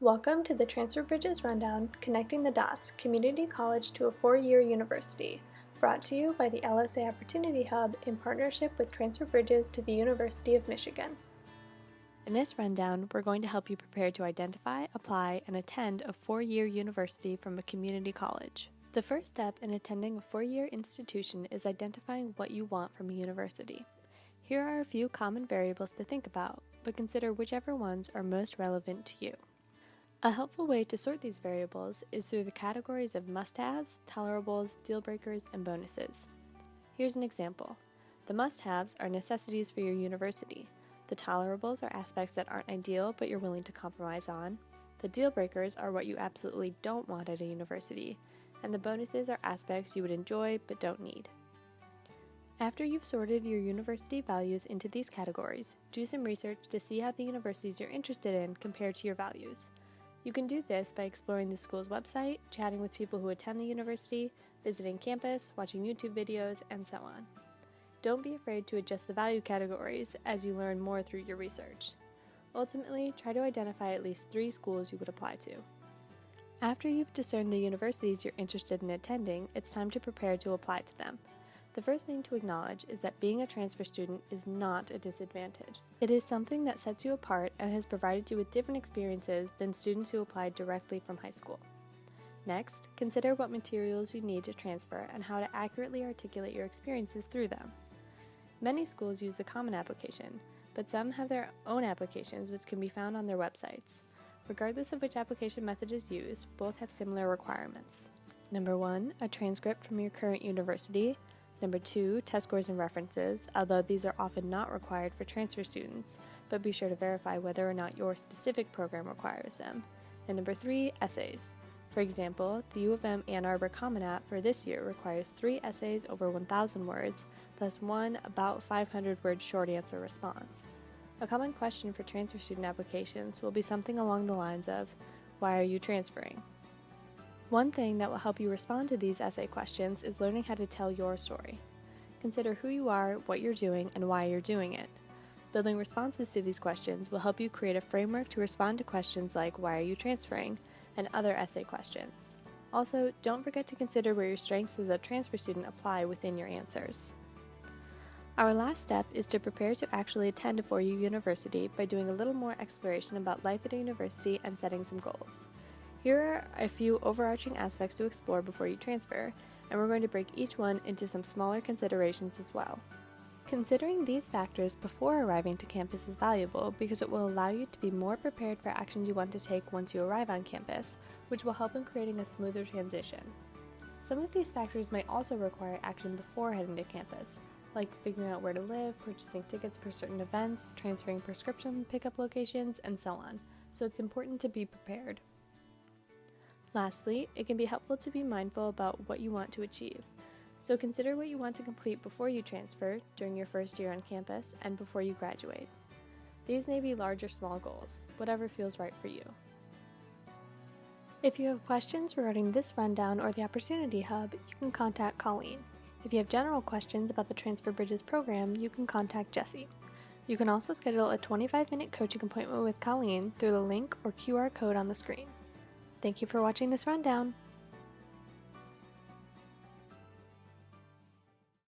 Welcome to the Transfer Bridges Rundown, Connecting the Dots, Community College to a 4-Year University, brought to you by the LSA Opportunity Hub in partnership with Transfer Bridges to the University of Michigan. In this rundown, we're going to help you prepare to identify, apply, and attend a 4-year university from a community college. The first step in attending a 4-year institution is identifying what you want from a university. Here are a few common variables to think about, but consider whichever ones are most relevant to you. A helpful way to sort these variables is through the categories of must-haves, tolerables, deal-breakers, and bonuses. Here's an example. The must-haves are necessities for your university. The tolerables are aspects that aren't ideal but you're willing to compromise on. The deal-breakers are what you absolutely don't want at a university. And the bonuses are aspects you would enjoy but don't need. After you've sorted your university values into these categories, do some research to see how the universities you're interested in compare to your values. You can do this by exploring the school's website, chatting with people who attend the university, visiting campus, watching YouTube videos, and so on. Don't be afraid to adjust the value categories as you learn more through your research. Ultimately, try to identify at least 3 schools you would apply to. After you've discerned the universities you're interested in attending, it's time to prepare to apply to them. The first thing to acknowledge is that being a transfer student is not a disadvantage. It is something that sets you apart and has provided you with different experiences than students who applied directly from high school. Next, consider what materials you need to transfer and how to accurately articulate your experiences through them. Many schools use the Common Application, but some have their own applications which can be found on their websites. Regardless of which application method is used, both have similar requirements. Number 1, a transcript from your current university. Number 2, test scores and references, although these are often not required for transfer students, but be sure to verify whether or not your specific program requires them. And number 3, essays. For example, the U of M Ann Arbor Common App for this year requires 3 essays over 1,000 words, plus 1 about 500-word short answer response. A common question for transfer student applications will be something along the lines of, why are you transferring? One thing that will help you respond to these essay questions is learning how to tell your story. Consider who you are, what you're doing, and why you're doing it. Building responses to these questions will help you create a framework to respond to questions like why are you transferring, and other essay questions. Also, don't forget to consider where your strengths as a transfer student apply within your answers. Our last step is to prepare to actually attend a 4-year university by doing a little more exploration about life at a university and setting some goals. Here are a few overarching aspects to explore before you transfer, and we're going to break each one into some smaller considerations as well. Considering these factors before arriving to campus is valuable because it will allow you to be more prepared for actions you want to take once you arrive on campus, which will help in creating a smoother transition. Some of these factors may also require action before heading to campus, like figuring out where to live, purchasing tickets for certain events, transferring prescription pickup locations, and so on, so it's important to be prepared. Lastly, it can be helpful to be mindful about what you want to achieve. So consider what you want to complete before you transfer, during your first year on campus, and before you graduate. These may be large or small goals, whatever feels right for you. If you have questions regarding this rundown or the Opportunity Hub, you can contact Colleen. If you have general questions about the Transfer Bridges program, you can contact Jessie. You can also schedule a 25-minute coaching appointment with Colleen through the link or QR code on the screen. Thank you for watching this rundown.